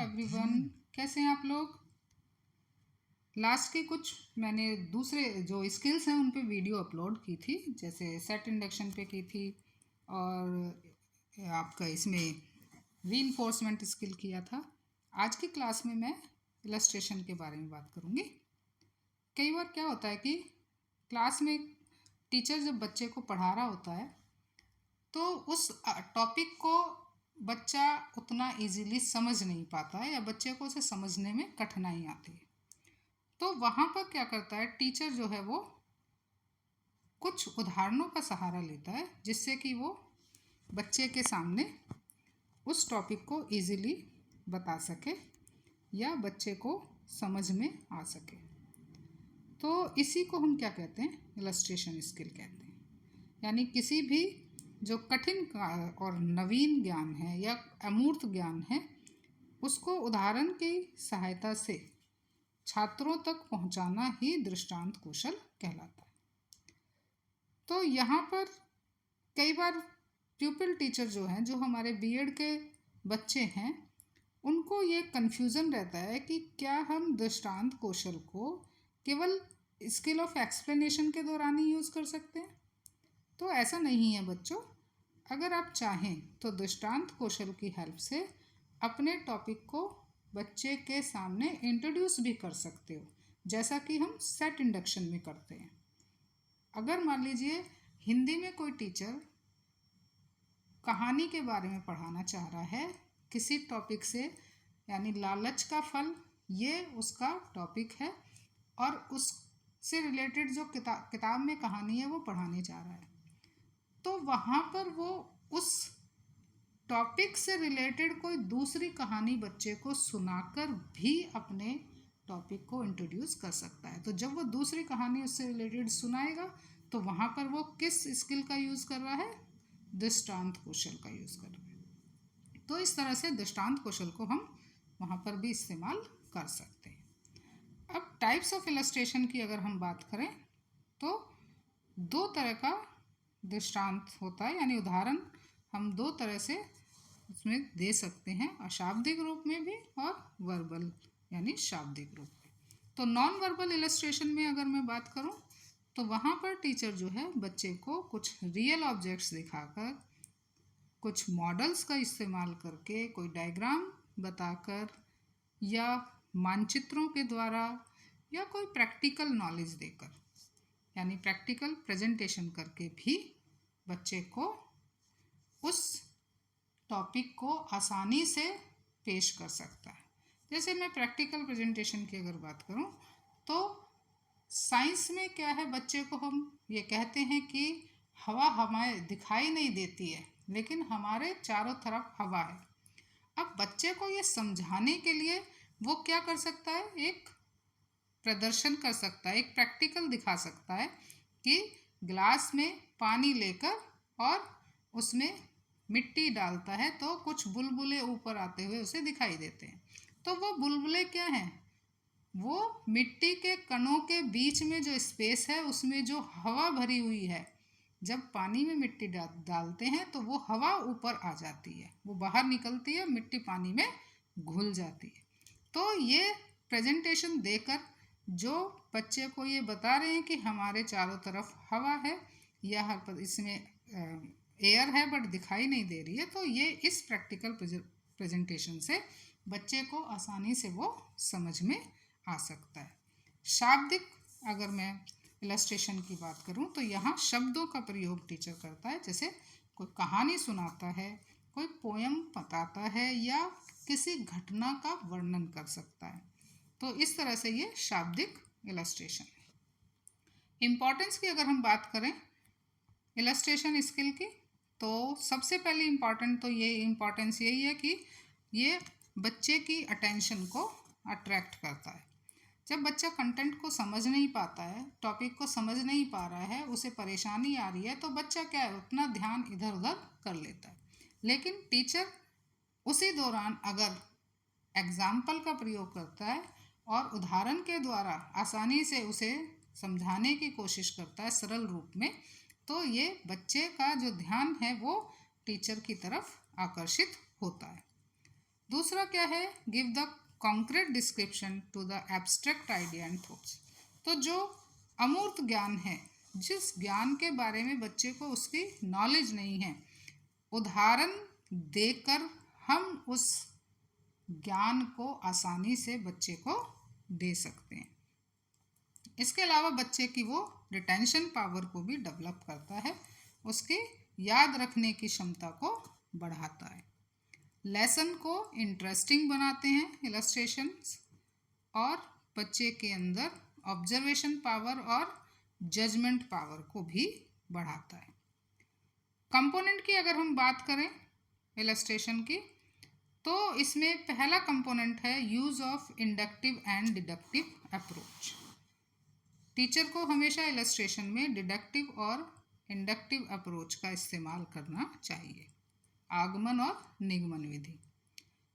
Everyone, कैसे हैं आप लोग। लास्ट के कुछ मैंने दूसरे जो स्किल्स हैं उन पे वीडियो अपलोड की थी, जैसे सेट इंडक्शन पे की थी और आपका इसमें रीइंफोर्समेंट स्किल किया था। आज की क्लास में मैं इलस्ट्रेशन के बारे में बात करूँगी। कई बार क्या होता है कि क्लास में टीचर जब बच्चे को पढ़ा रहा होता है तो उस टॉपिक को बच्चा उतना इजीली समझ नहीं पाता है या बच्चे को उसे समझने में कठिनाई आती है। तो वहाँ पर क्या करता है टीचर जो है वो कुछ उदाहरणों का सहारा लेता है जिससे कि वो बच्चे के सामने उस टॉपिक को इजीली बता सके या बच्चे को समझ में आ सके। तो इसी को हम क्या कहते हैं, इलस्ट्रेशन स्किल कहते हैं। यानी किसी भी जो कठिन और नवीन ज्ञान है या अमूर्त ज्ञान है उसको उदाहरण की सहायता से छात्रों तक पहुंचाना ही दृष्टांत कौशल कहलाता है। तो यहाँ पर कई बार प्यूपिल टीचर जो हैं, जो हमारे बीएड के बच्चे हैं, उनको ये कन्फ्यूज़न रहता है कि क्या हम दृष्टांत कौशल को केवल स्किल ऑफ एक्सप्लेनेशन के दौरान ही यूज़ कर सकते हैं। तो ऐसा नहीं है बच्चों। अगर आप चाहें तो दृष्टांत कौशल की हेल्प से अपने टॉपिक को बच्चे के सामने इंट्रोड्यूस भी कर सकते हो, जैसा कि हम सेट इंडक्शन में करते हैं। अगर मान लीजिए हिंदी में कोई टीचर कहानी के बारे में पढ़ाना चाह रहा है किसी टॉपिक से, यानी लालच का फल, ये उसका टॉपिक है और उससे रिलेटेड जो किताब में कहानी है वो पढ़ाने जा रहा है, तो वहाँ पर वो उस टॉपिक से रिलेटेड कोई दूसरी कहानी बच्चे को सुनाकर भी अपने टॉपिक को इंट्रोड्यूस कर सकता है। तो जब वो दूसरी कहानी उससे रिलेटेड सुनाएगा तो वहाँ पर वो किस स्किल का यूज़ कर रहा है, दृष्टांत कौशल का यूज़ कर रहा है। तो इस तरह से दृष्टांत कौशल को हम वहाँ पर भी इस्तेमाल कर सकते हैं। अब टाइप्स ऑफ इलस्ट्रेशन की अगर हम बात करें तो दो तरह का दृष्टांत होता है, यानी उदाहरण हम दो तरह से उसमें दे सकते हैं, अशाब्दिक रूप में भी और वर्बल यानी शाब्दिक रूप में। तो नॉन वर्बल इलस्ट्रेशन में अगर मैं बात करूं तो वहाँ पर टीचर जो है बच्चे को कुछ रियल ऑब्जेक्ट्स दिखाकर, कुछ मॉडल्स का इस्तेमाल करके, कोई डायग्राम बताकर या मानचित्रों के द्वारा या कोई प्रैक्टिकल नॉलेज देकर, यानी प्रैक्टिकल प्रेजेंटेशन करके भी बच्चे को उस टॉपिक को आसानी से पेश कर सकता है। जैसे मैं प्रैक्टिकल प्रेजेंटेशन की अगर बात करूं तो साइंस में क्या है, बच्चे को हम ये कहते हैं कि हवा हमें दिखाई नहीं देती है लेकिन हमारे चारों तरफ हवा है। अब बच्चे को ये समझाने के लिए वो क्या कर सकता है, एक प्रदर्शन कर सकता है, एक प्रैक्टिकल दिखा सकता है कि ग्लास में पानी लेकर और उसमें मिट्टी डालता है तो कुछ बुलबुले ऊपर आते हुए उसे दिखाई देते हैं। तो वो बुलबुले क्या हैं, वो मिट्टी के कणों के बीच में जो स्पेस है उसमें जो हवा भरी हुई है, जब पानी में मिट्टी डालते हैं तो वो हवा ऊपर आ जाती है, वो बाहर निकलती है, मिट्टी पानी में घुल जाती है। तो ये प्रेजेंटेशन देकर जो बच्चे को ये बता रहे हैं कि हमारे चारों तरफ हवा है या इसमें एयर है बट दिखाई नहीं दे रही है, तो ये इस प्रैक्टिकल प्रेजेंटेशन से बच्चे को आसानी से वो समझ में आ सकता है। शाब्दिक अगर मैं इलस्ट्रेशन की बात करूं तो यहाँ शब्दों का प्रयोग टीचर करता है, जैसे कोई कहानी सुनाता है, कोई पोयम बताता है या किसी घटना का वर्णन कर सकता है। तो इस तरह से ये शाब्दिक इलस्ट्रेशन है। इम्पॉर्टेंस की अगर हम बात करें इलस्ट्रेशन स्किल की, तो सबसे पहले इम्पॉर्टेंट तो ये इम्पॉर्टेंस यही है कि ये बच्चे की अटेंशन को अट्रैक्ट करता है। जब बच्चा कंटेंट को समझ नहीं पाता है, टॉपिक को समझ नहीं पा रहा है, उसे परेशानी आ रही है, तो बच्चा क्या है, अपना ध्यान इधर उधर कर लेता है। लेकिन टीचर उसी दौरान अगर एग्जाम्पल का प्रयोग करता है और उदाहरण के द्वारा आसानी से उसे समझाने की कोशिश करता है सरल रूप में, तो ये बच्चे का जो ध्यान है वो टीचर की तरफ आकर्षित होता है। दूसरा क्या है, give the concrete description to the abstract idea and thoughts. तो जो अमूर्त ज्ञान है, जिस ज्ञान के बारे में बच्चे को उसकी नॉलेज नहीं है, उदाहरण देकर हम उस ज्ञान को आसानी से बच्चे को दे सकते हैं। इसके अलावा बच्चे की वो रिटेंशन पावर को भी डेवलप करता है, उसकी याद रखने की क्षमता को बढ़ाता है। लेसन को इंटरेस्टिंग बनाते हैं इलस्ट्रेशंस, और बच्चे के अंदर ऑब्जर्वेशन पावर और जजमेंट पावर को भी बढ़ाता है। कंपोनेंट की अगर हम बात करें इलस्ट्रेशन की, तो इसमें पहला कंपोनेंट है use of inductive and deductive approach. Teacher को हमेशा इलस्ट्रेशन में डिडक्टिव और इंडक्टिव अप्रोच का इस्तेमाल करना चाहिए, आगमन और निगमन विधि।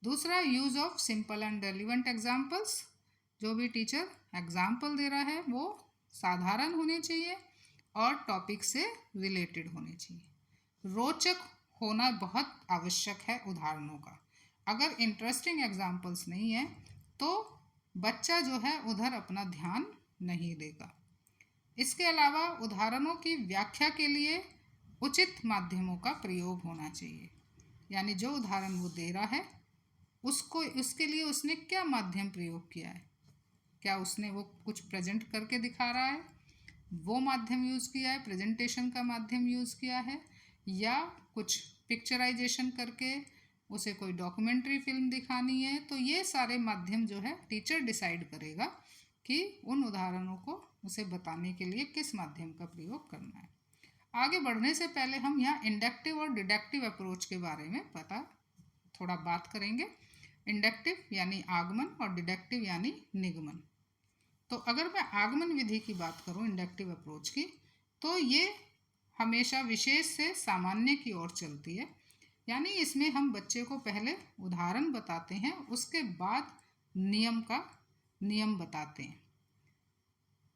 दूसरा, use of simple and relevant examples. जो भी टीचर एग्जाम्पल दे रहा है वो साधारण होने चाहिए और टॉपिक से रिलेटेड होने चाहिए। रोचक होना बहुत आवश्यक है उदाहरणों का। अगर इंटरेस्टिंग एग्जाम्पल्स नहीं है तो बच्चा जो है उधर अपना ध्यान नहीं देगा। इसके अलावा उदाहरणों की व्याख्या के लिए उचित माध्यमों का प्रयोग होना चाहिए, यानी जो उदाहरण वो दे रहा है उसको, उसके लिए उसने क्या माध्यम प्रयोग किया है, क्या उसने वो कुछ प्रेजेंट करके दिखा रहा है वो माध्यम यूज़ किया है, प्रेजेंटेशन का माध्यम यूज़ किया है, या कुछ पिक्चराइजेशन करके उसे कोई डॉक्यूमेंट्री फिल्म दिखानी है। तो ये सारे माध्यम जो है टीचर डिसाइड करेगा कि उन उदाहरणों को उसे बताने के लिए किस माध्यम का प्रयोग करना है। आगे बढ़ने से पहले हम यहाँ इंडक्टिव और डिडक्टिव अप्रोच के बारे में थोड़ा बात करेंगे। इंडक्टिव यानी आगमन और डिडक्टिव यानी निगमन। तो अगर मैं आगमन विधि की बात करूँ इंडक्टिव अप्रोच की, तो ये हमेशा विशेष से सामान्य की ओर चलती है, यानी इसमें हम बच्चे को पहले उदाहरण बताते हैं, उसके बाद नियम बताते हैं।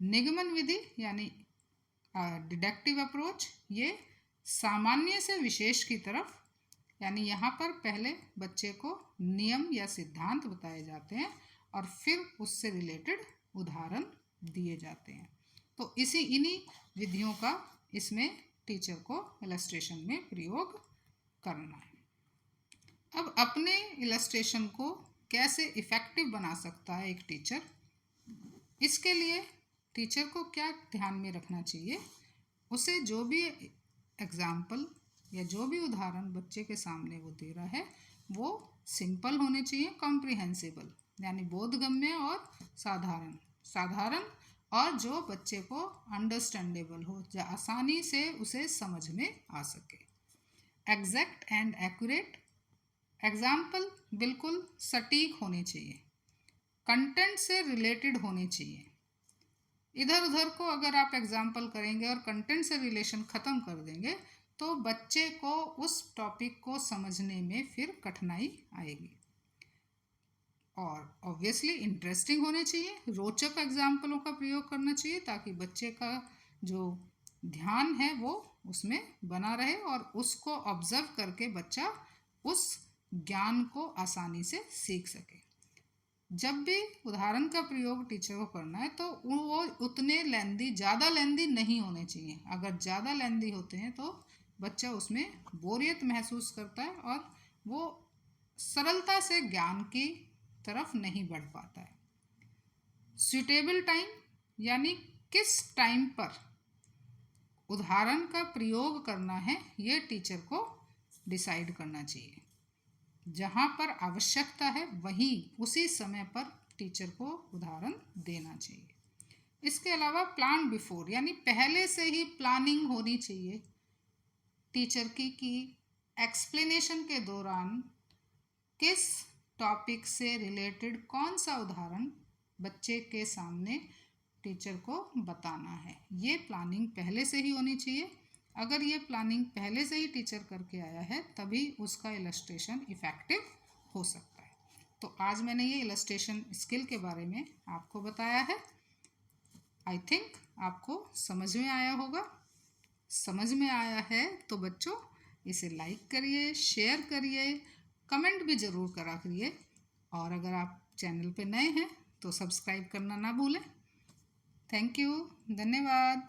निगमन विधि यानी डिडक्टिव अप्रोच, ये सामान्य से विशेष की तरफ, यानी यहाँ पर पहले बच्चे को नियम या सिद्धांत बताए जाते हैं और फिर उससे रिलेटेड उदाहरण दिए जाते हैं। तो इन्हीं विधियों का इसमें टीचर को इलस्ट्रेशन में प्रयोग करना है। अब अपने इलस्ट्रेशन को कैसे इफ़ेक्टिव बना सकता है एक टीचर, इसके लिए टीचर को क्या ध्यान में रखना चाहिए, उसे जो भी एग्जाम्पल या जो भी उदाहरण बच्चे के सामने वो दे रहा है वो सिंपल होने चाहिए, कॉम्प्रिहेंसिबल यानी बोधगम्य और साधारण और जो बच्चे को अंडरस्टैंडेबल हो, जो आसानी से उसे समझ में आ सके। एग्जैक्ट एंड एक्यूरेट, एग्जाम्पल बिल्कुल सटीक होने चाहिए, कंटेंट से रिलेटेड होने चाहिए। इधर उधर को अगर आप एग्जाम्पल करेंगे और कंटेंट से रिलेशन ख़त्म कर देंगे तो बच्चे को उस टॉपिक को समझने में फिर कठिनाई आएगी। और ऑब्वियसली इंटरेस्टिंग होने चाहिए, रोचक एग्जाम्पलों का प्रयोग करना चाहिए ताकि बच्चे का जो ध्यान है वो उसमें बना रहे और उसको ऑब्जर्व करके बच्चा उस ज्ञान को आसानी से सीख सके। जब भी उदाहरण का प्रयोग टीचर को करना है तो वो उतने ज़्यादा लेंदी नहीं होने चाहिए। अगर ज़्यादा लेंदी होते हैं तो बच्चा उसमें बोरियत महसूस करता है और वो सरलता से ज्ञान की तरफ नहीं बढ़ पाता है। सूटेबल टाइम यानी किस टाइम पर उदाहरण का प्रयोग करना है ये टीचर को डिसाइड करना चाहिए। जहाँ पर आवश्यकता है वहीं उसी समय पर टीचर को उदाहरण देना चाहिए। इसके अलावा प्लान बिफोर यानी पहले से ही प्लानिंग होनी चाहिए टीचर की कि एक्सप्लेनेशन के दौरान किस टॉपिक से रिलेटेड कौन सा उदाहरण बच्चे के सामने टीचर को बताना है। ये प्लानिंग पहले से ही होनी चाहिए। अगर ये प्लानिंग पहले से ही टीचर करके आया है तभी उसका इलस्ट्रेशन इफ़ेक्टिव हो सकता है। तो आज मैंने ये इलस्ट्रेशन स्किल के बारे में आपको बताया है। आई थिंक आपको समझ में आया होगा। समझ में आया है तो बच्चों इसे लाइक करिए, शेयर करिए कमेंट भी ज़रूर करा करिए। और अगर आप चैनल पे नए हैं तो सब्सक्राइब करना ना भूलें। थैंक यू, धन्यवाद।